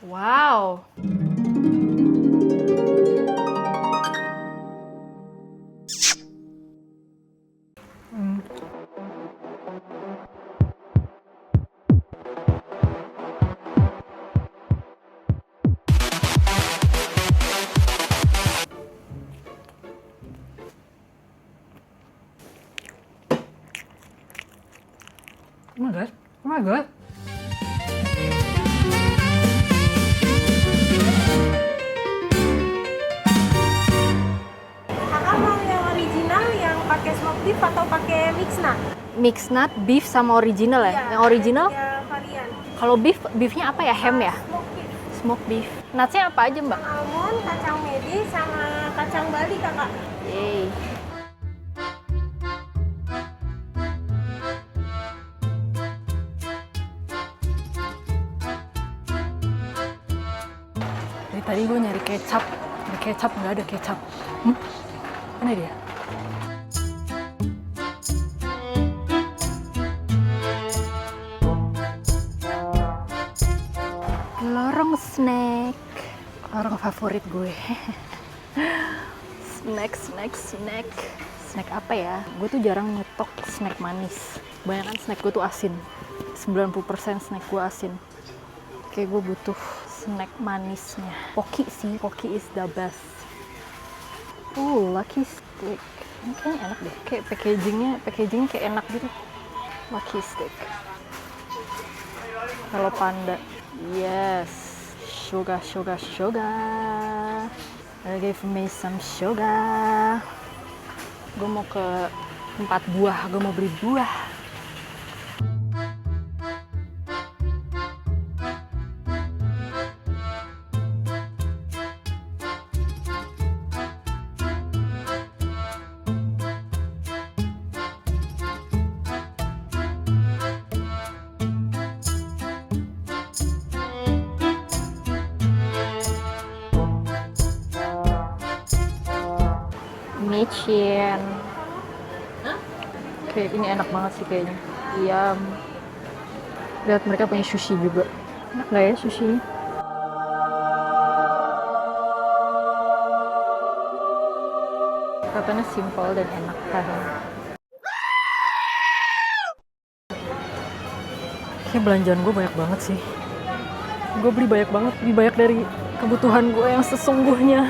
Wow. Oh my god. Oh my god. Kakak mau yang original yang pakai smoked beef atau pakai mixed nut? Mixed nut, beef sama original ya? Iya, Yang original? ada 3 varian. Kalau beefnya apa ya? Ham ya? Smoked beef. Smoked beef. Nutsnya apa aja mbak? Almond, kacang mede, sama kacang Bali kakak. Yeay. Dari tadi gue nyari kecap. Ada kecap, nggak ada kecap. Mana dia? Lorong snack. Lorong favorit gue. Snack. Snack apa ya? Gue tuh jarang nyetok snack manis. Kebanyakan snack gue tuh asin. 90% snack gue asin. Kayak gue butuh snack manisnya. Pocky sih, Pocky is the best. Lucky Stick. Ini kayaknya enak deh. Kayak packagingnya kayak enak gitu. Lucky Stick. Hello Panda. Yes. Sugar. Give me some sugar. Gue mau ke tempat buah. Gue mau beli buah. Micin. Oke, ini enak banget sih kayaknya. Yum. Lihat mereka punya sushi juga. Enak nggak ya sushinya? Katanya simple dan enak kan. Kayaknya belanjaan gue banyak banget sih. Gue beli banyak banget, lebih banyak dari kebutuhan gue yang sesungguhnya.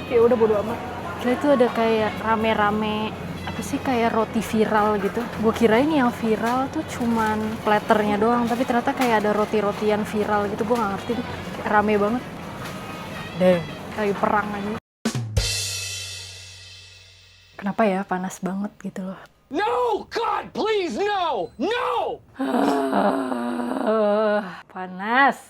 Ya udah bodo amat. Kira itu ada kayak rame-rame apa sih kayak roti viral gitu. Gue kirain yang viral tuh cuman platternya doang, tapi ternyata kayak ada roti-rotian viral gitu. Gue nggak ngerti deh, kayak rame banget. Deh, kayak perang aja. Kenapa ya panas banget gitu loh. No, God, please, no, no! Panas.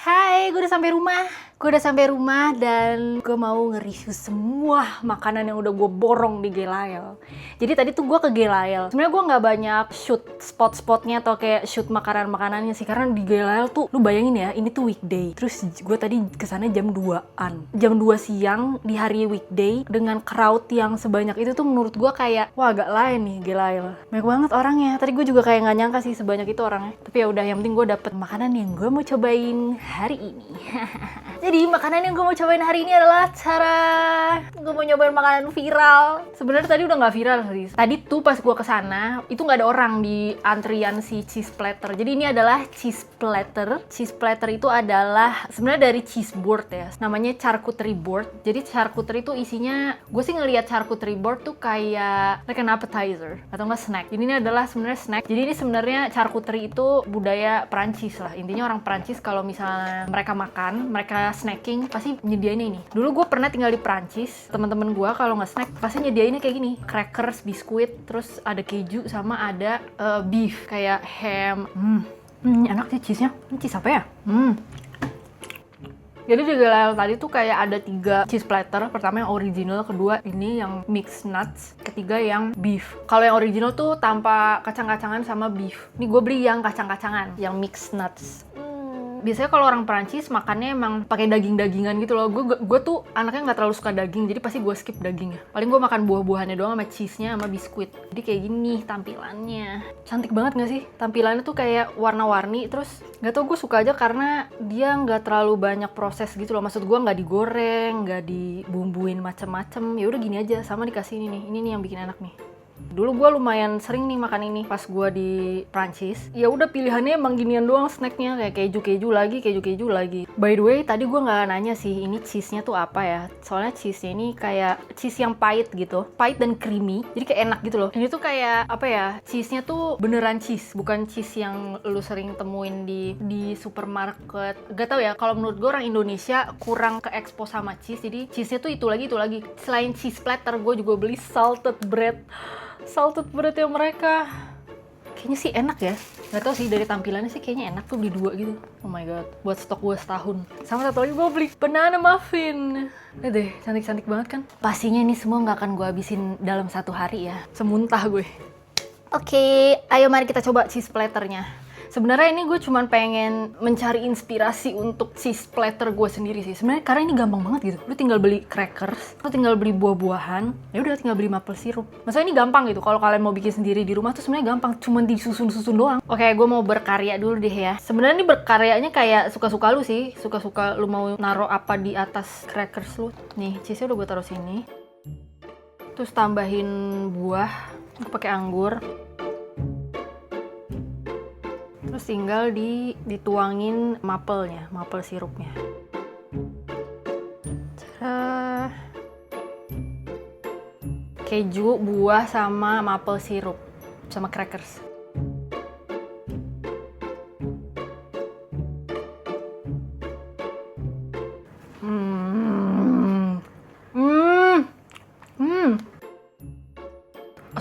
Hai, gue udah sampai rumah dan gue mau nge-review semua makanan yang udah gue borong di Gelael. Jadi tadi tuh gue ke Gelael. Sebenarnya gue nggak banyak shoot spot-spotnya atau kayak shoot makanan-makanannya sih, karena di Gelael tuh lu bayangin ya, ini tuh weekday. Terus gue tadi kesana jam 2-an. Jam 2 siang di hari weekday dengan crowd yang sebanyak itu tuh menurut gue kayak wah agak lain nih Gelael. Banyak banget orangnya. Tadi gue juga kayak nggak nyangka sih sebanyak itu orangnya. Tapi ya udah, yang penting gue dapet makanan yang gue mau cobain hari ini. Jadi makanan yang gue mau cobain hari ini adalah gue mau nyobain makanan viral. Sebenarnya tadi udah nggak viral sih. Tadi tuh pas gue kesana itu nggak ada orang di antrian si cheese platter. Jadi ini adalah cheese platter. Cheese platter itu adalah sebenarnya dari cheese board ya. Namanya charcuterie board. Jadi charcuterie itu isinya, gue sih ngelihat charcuterie board tuh kayak like an appetizer atau nggak snack. Jadi ini adalah sebenarnya snack. Jadi ini sebenarnya charcuterie itu budaya Perancis lah. Intinya orang Perancis kalau misalnya mereka makan, mereka snacking pasti nyediain ini. Dulu gue pernah tinggal di Perancis, teman-teman gue kalau nggak snack pasti nyediainnya kayak gini, crackers, biskuit, terus ada keju sama ada beef kayak ham. Enak sih cheese-nya. Ini cheese apa ya? Jadi di Gelael tadi tuh kayak ada 3 cheese platter. Pertama yang original, kedua ini yang mixed nuts, ketiga yang beef. Kalau yang original tuh tanpa kacang-kacangan sama beef. Ini gue beli yang kacang-kacangan, yang mixed nuts. Biasanya kalau orang Perancis makannya emang pakai daging-dagingan gitu loh. Gue tuh anaknya nggak terlalu suka daging, jadi pasti gue skip dagingnya. Paling gue makan buah-buahannya doang sama cheese-nya sama biskuit. Jadi kayak gini tampilannya. Cantik banget nggak sih? Tampilannya tuh kayak warna-warni, terus nggak tau, gue suka aja karena dia nggak terlalu banyak proses gitu loh. Maksud gue nggak digoreng, nggak dibumbuin macem-macem. Ya udah gini aja, sama dikasih ini nih. Ini nih yang bikin enak nih. Dulu gue lumayan sering nih makan ini pas gue di Prancis. Ya udah pilihannya emang ginian doang snacknya, kayak keju-keju lagi. By the way, tadi gue nggak nanya sih ini cheese-nya tuh apa ya. Soalnya cheese-nya ini kayak cheese yang pahit gitu, pahit dan creamy. Jadi kayak enak gitu loh. Ini tuh kayak apa ya? Cheese-nya tuh beneran cheese, bukan cheese yang lu sering temuin di supermarket. Gak tau ya. Kalau menurut gue orang Indonesia kurang ke expose sama cheese. Jadi cheese-nya tuh itu lagi. Selain cheese platter, gue juga beli salted bread yang mereka. Kayaknya sih enak ya. Gak tau sih, dari tampilannya sih kayaknya enak. Tuh beli 2 gitu. Oh my god, buat stok gue setahun. Sama satu lagi gue beli banana muffin. Lihat deh, cantik-cantik banget kan. Pastinya ini semua gak akan gue habisin dalam 1 hari ya. Semuntah gue. Oke, ayo mari kita coba cheese platternya. Sebenarnya ini gue cuman pengen mencari inspirasi untuk cheese platter gue sendiri sih. Sebenarnya karena ini gampang banget gitu. Lu tinggal beli crackers, lu tinggal beli buah-buahan, ya udah tinggal beli maple syrup. Maksudnya ini gampang gitu. Kalau kalian mau bikin sendiri di rumah tuh sebenarnya gampang, cuman disusun-susun doang. Oke, gue mau berkarya dulu deh ya. Sebenarnya ini berkaryanya kayak suka-suka lu sih. Suka-suka lu mau naruh apa di atas crackers lu. Nih, cheese-nya udah gue taruh sini. Terus tambahin buah. Gue pakai anggur. Terus tinggal dituangin maple sirupnya. Keju, buah, sama maple sirup, sama crackers.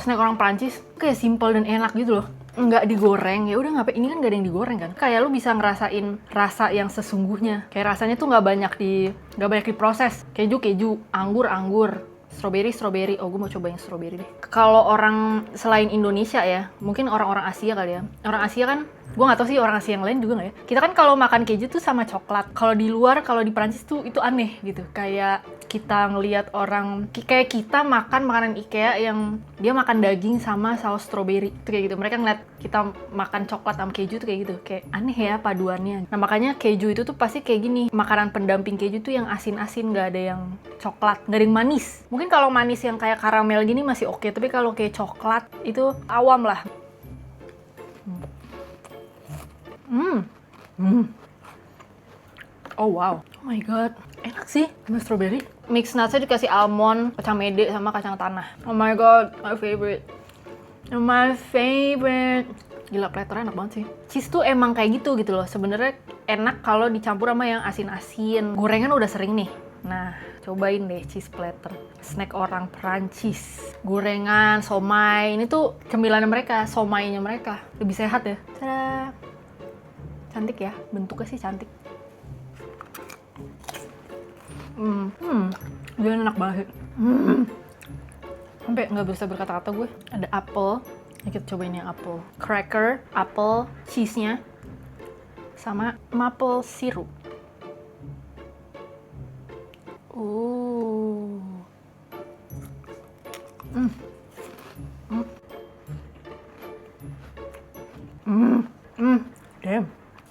Snack orang Prancis kayak simple dan enak gitu loh. Nggak digoreng, ya udah ngapain, ini kan gak ada yang digoreng kan, kayak lu bisa ngerasain rasa yang sesungguhnya, kayak rasanya tuh nggak banyak diproses. Keju, anggur, strawberry. Oh, gue mau cobain strawberry deh. Kalau orang selain Indonesia ya, mungkin orang-orang Asia kali ya. Orang Asia kan, gue nggak tahu sih orang Asia yang lain juga nggak ya. Kita kan kalau makan keju tuh sama coklat. Kalau di luar, kalau di Prancis tuh itu aneh gitu. Kayak kita ngelihat orang, kayak kita makan makanan IKEA yang dia makan daging sama saus strawberry. Itu kayak gitu. Mereka ngeliat kita makan coklat sama keju tuh kayak gitu. Kayak aneh ya paduannya. Nah makanya keju itu tuh pasti kayak gini. Makanan pendamping keju tuh yang asin-asin, nggak ada yang coklat, nggak ada yang manis. Mungkin kalau manis yang kayak karamel gini masih oke, tapi kalau kayak coklat itu awam lah. Oh wow, oh my god, enak sih sama strawberry. Mix nutsnya dikasih almond, kacang mede, sama kacang tanah. Oh my god, my favorite. Gila, platternya enak banget sih. Cheese tuh emang kayak gitu loh. Sebenarnya enak kalau dicampur sama yang asin-asin. Gorengan udah sering nih. Nah, cobain deh cheese platter. Snack orang Perancis. Gorengan, somai. Ini tuh cemilannya mereka, somainya mereka. Lebih sehat ya. Tada. Cantik ya, bentuknya sih cantik. Dia enak banget. Sampai nggak bisa berkata-kata gue. Ada apel. Ini kita cobain yang apel. Cracker, apel, cheese-nya, sama maple syrup.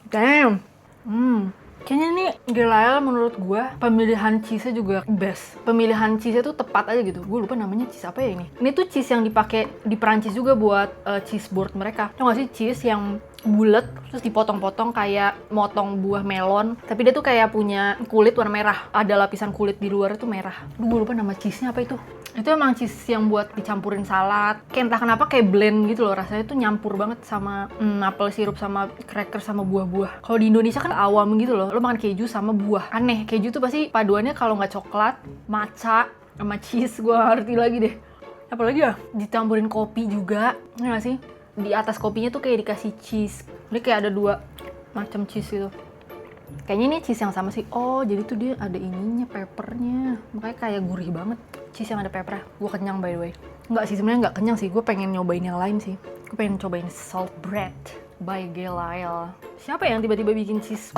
Damn. Kayaknya nih Gelael menurut gue pemilihan cheese-nya juga best. Pemilihan cheese-nya tuh tepat aja gitu. Gue lupa namanya cheese apa ya ini. Ini tuh cheese yang dipakai di Perancis juga buat cheese board mereka. Tau gak sih cheese yang bulat terus dipotong-potong kayak motong buah melon, tapi dia tuh kayak punya kulit warna merah. Ada lapisan kulit di luar itu merah. Gue lupa nama cheese-nya apa itu. Itu emang cheese yang buat dicampurin salad. Kayak entah kenapa kayak blend gitu loh. Rasanya tuh nyampur banget sama apel sirup sama cracker sama buah-buah. Kalau di Indonesia kan awam gitu loh. Lo makan keju sama buah. Aneh, keju tuh pasti paduannya kalau nggak coklat, matcha, sama cheese. Gue ngerti lagi deh. Apalagi ya? Ditampurin kopi juga. Ya nggak sih? Di atas kopinya tuh kayak dikasih cheese. Ini kayak ada 2 macam cheese gitu. Kayaknya ini cheese yang sama sih. Oh, jadi tuh dia ada ininya, peppernya. Makanya kayak gurih banget. Cheese yang ada pepper. Gue kenyang by the way. Enggak sih, sebenarnya nggak kenyang sih. Gue pengen nyobain yang lain sih. Gue pengen cobain salt bread by Gelael. Siapa yang tiba-tiba bikin cheese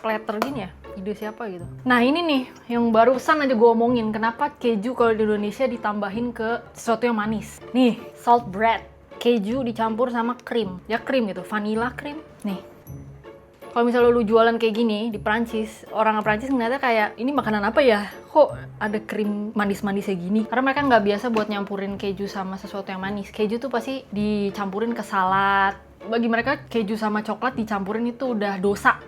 letter gini ya? Ide siapa gitu. Nah ini nih, yang barusan aja gue omongin, kenapa keju kalau di Indonesia ditambahin ke sesuatu yang manis. Nih, salt bread. Keju dicampur sama krim. Ya krim gitu, vanilla krim. Nih. Kalau misalnya lu jualan kayak gini di Prancis, orang Prancis ngeliatnya kayak, ini makanan apa ya? Kok ada krim manis-manis kayak gini? Karena mereka nggak biasa buat nyampurin keju sama sesuatu yang manis. Keju tuh pasti dicampurin ke salad. Bagi mereka keju sama coklat dicampurin itu udah dosa.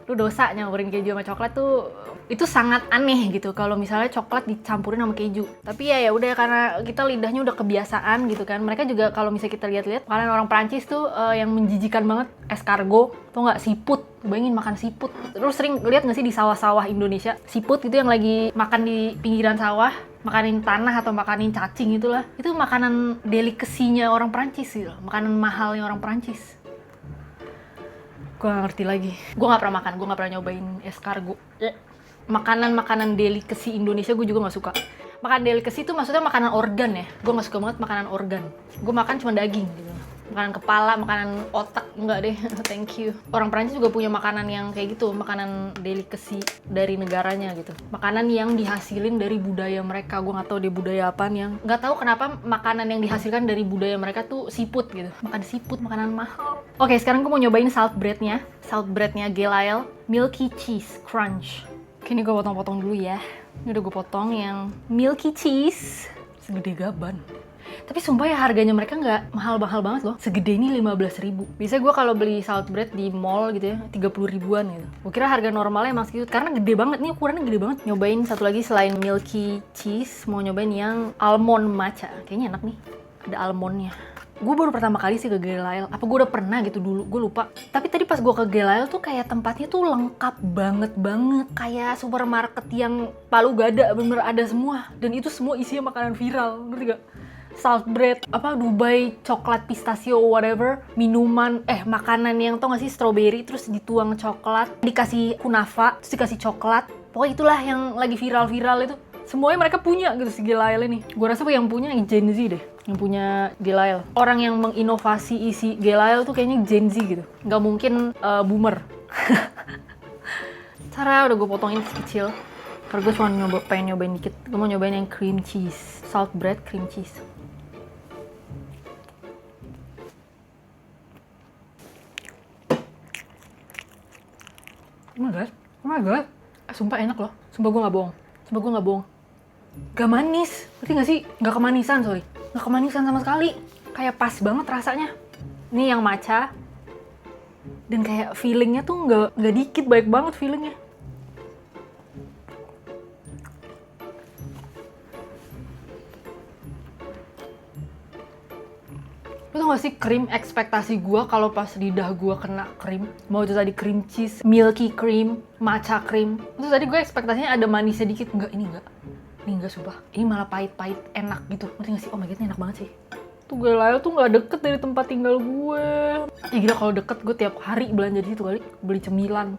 Lu dosa nyampurin keju sama coklat tuh, itu sangat aneh gitu kalau misalnya coklat dicampurin sama keju. Tapi ya udah, karena kita lidahnya udah kebiasaan gitu kan. Mereka juga kalau misalnya kita lihat-lihat, makanan orang Prancis tuh yang menjijikan banget, escargot, tuh nggak, siput. Bayangin makan siput. Terus sering lihat nggak sih di sawah-sawah Indonesia, siput itu yang lagi makan di pinggiran sawah, makanin tanah atau makanin cacing itulah. Itu makanan delikasinya orang Prancis gitu, makanan mahalnya orang Prancis. Gue gak ngerti lagi. Gue gak pernah makan, gue gak pernah nyobain escargot. Makanan-makanan delikasi Indonesia gue juga gak suka. Makanan delikasi itu maksudnya makanan organ ya. Gue gak suka banget makanan organ. Gue makan cuma daging gitu. Makanan kepala, makanan otak, enggak deh. Thank you. Orang Prancis juga punya makanan yang kayak gitu, makanan delikasi dari negaranya gitu. Makanan yang dihasilin dari budaya mereka. Gue nggak tahu deh budaya apaan, yang nggak tahu kenapa makanan yang dihasilkan dari budaya mereka tuh siput gitu. Makan siput, makanan mahal. Oke, sekarang gue mau nyobain salt breadnya. Salt breadnya Gelael, Milky Cheese Crunch. Oke, ini gue potong-potong dulu ya. Ini udah gue potong yang Milky Cheese. Segede gaban. Tapi sumpah ya, harganya mereka nggak mahal-mahal banget loh. Segede ini 15.000. Biasanya gue kalau beli salt bread di mall gitu ya, 30 ribuan gitu. Gue kira harga normalnya emang segitu, karena gede banget. Ini ukurannya gede banget. Nyobain satu lagi selain Milky Cheese, mau nyobain yang almond matcha. Kayaknya enak nih, ada almondnya. Gue baru pertama kali sih ke Gelael. Apa gue udah pernah gitu dulu, gue lupa. Tapi tadi pas gue ke Gelael tuh kayak tempatnya tuh lengkap banget. Kayak supermarket yang Palu Gada, bener-bener ada semua. Dan itu semua isinya makanan viral, ngerti gak? Salt bread, apa Dubai coklat pistachio whatever, minuman, makanan yang tau gak sih, strawberry terus dituang coklat, dikasih kunafa, terus dikasih coklat. Pokoknya itulah yang lagi viral-viral itu. Semuanya mereka punya gitu si Gelael ini. Gue rasa yang punya Gen Z deh, yang punya Gelael. Orang yang menginovasi isi Gelael tuh kayaknya Gen Z gitu. Nggak mungkin boomer. Cara udah gue potongin kecil. Karena gue cuma pengen nyobain dikit. Gue mau nyobain yang cream cheese, salt bread cream cheese. Oh my god, sumpah enak loh. Sumpah gue gak bohong. Gak manis, ngerti gak sih? Gak kemanisan, gak kemanisan sama sekali. Kayak pas banget rasanya. Ini yang matcha. Dan kayak feelingnya tuh gak dikit, baik banget feelingnya. Lu tau gak sih krim, ekspektasi gue kalau pas lidah gue kena krim, mau itu tadi cream cheese, milky cream, matcha cream, itu tadi gue ekspektasinya ada manisnya dikit. Ini enggak sumpah, ini malah pahit-pahit enak gitu, ngerti gak sih? Oh my god, ini enak banget sih. Tuh Gelael tuh gak deket dari tempat tinggal gue. Ya gila, kalau deket gue tiap hari belanja di situ kali, beli cemilan.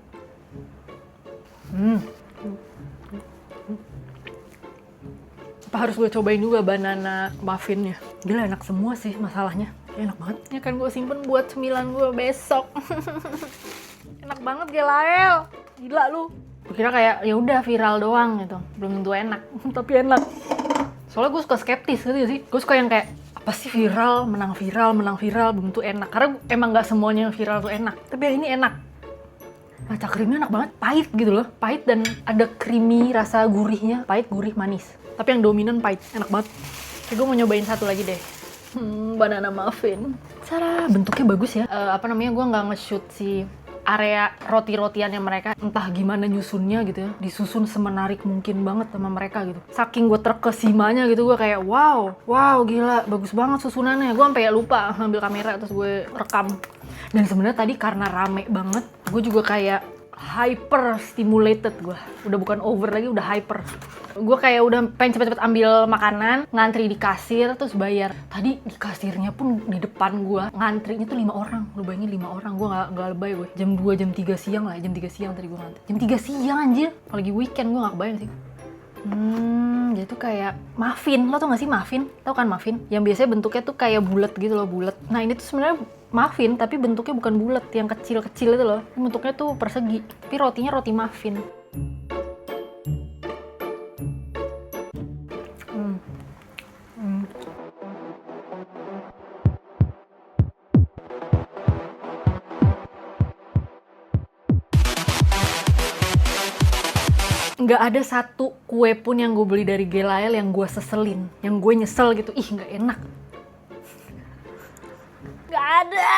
Apa harus gue cobain juga banana muffinnya? Gila, enak semua sih masalahnya. Enak banget. Ya kan gue simpen buat cemilan gue besok. Enak banget Gelael. Gila lu. Gue kira kayak ya udah viral doang gitu. Belum tentu enak. Tapi enak. Soalnya gue suka skeptis gitu sih. Gue suka yang kayak apa sih viral, menang viral, belum tentu enak. Karena emang nggak semuanya yang viral tuh enak. Tapi yang ini enak. Matcha creamnya enak banget. Pahit gitu loh. Pahit dan ada creamy rasa gurihnya. Pahit, gurih, manis. Tapi yang dominan pahit. Enak banget. Jadi gue mau nyobain satu lagi deh. Banana muffin. Cara bentuknya bagus ya. Gue nggak nge-shoot si area roti-rotiannya mereka. Entah gimana nyusunnya gitu ya. Disusun semenarik mungkin banget sama mereka gitu. Saking gue terkesimanya gitu, gue kayak wow gila, bagus banget susunannya. Gue sampai lupa ngambil kamera terus gue rekam. Dan sebenarnya tadi karena rame banget, gue juga kayak hyper stimulated gue. Udah bukan over lagi, udah hyper. Gue kayak udah pengen cepet-cepet ambil makanan, ngantri di kasir, terus bayar. Tadi di kasirnya pun di depan gue, ngantrinya tuh 5 orang. Lu bayangin 5 orang, gue gak lebay gue. Jam 2, jam 3 siang lah, jam 3 siang tadi gue ngantri. Jam 3 siang anjir, apalagi weekend gue gak kebayang sih. Jadi tuh kayak muffin, lo tau gak sih muffin? Tau kan muffin? Yang biasanya bentuknya tuh kayak bulat gitu loh, bulat. Nah ini tuh sebenarnya muffin tapi bentuknya bukan bulat, yang kecil-kecil itu loh. Bentuknya tuh persegi, tapi rotinya roti muffin. Nggak ada satu kue pun yang gue beli dari Gelael yang gue seselin, yang gue nyesel gitu, ih nggak enak. Nggak ada.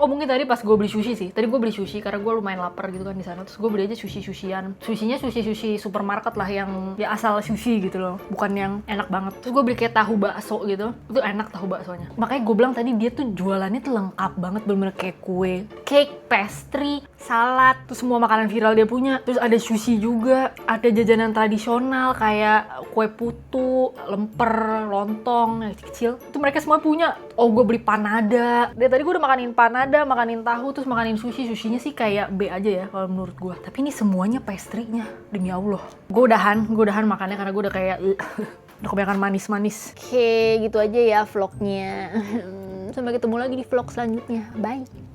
Oh mungkin tadi pas gue beli sushi sih. Tadi gue beli sushi karena gue lumayan lapar gitu kan di sana. Terus gue beli aja sushi-sushian. Sushinya sushi supermarket lah yang ya asal sushi gitu loh. Bukan yang enak banget. Terus gue beli kayak tahu bakso gitu. Itu enak tahu baksonya. Makanya gue bilang tadi dia tuh jualannya tuh lengkap banget. Bener-bener kayak kue, cake, pastry, salad. Terus semua makanan viral dia punya. Terus ada sushi juga. Ada jajanan tradisional kayak kue putu, lemper, lontong yang kecil. Itu mereka semua punya. Oh gue beli panada. Dari tadi gue udah makanin panada, makanin tahu, terus makanin sushi. Sushinya sih kayak B aja ya kalau menurut gue. Tapi ini semuanya pastry-nya, demi Allah. Gue udahan makannya karena gue udah kayak udah kebanyakan manis-manis. Oke, gitu aja ya vlognya. Sampai ketemu lagi di vlog selanjutnya. Bye.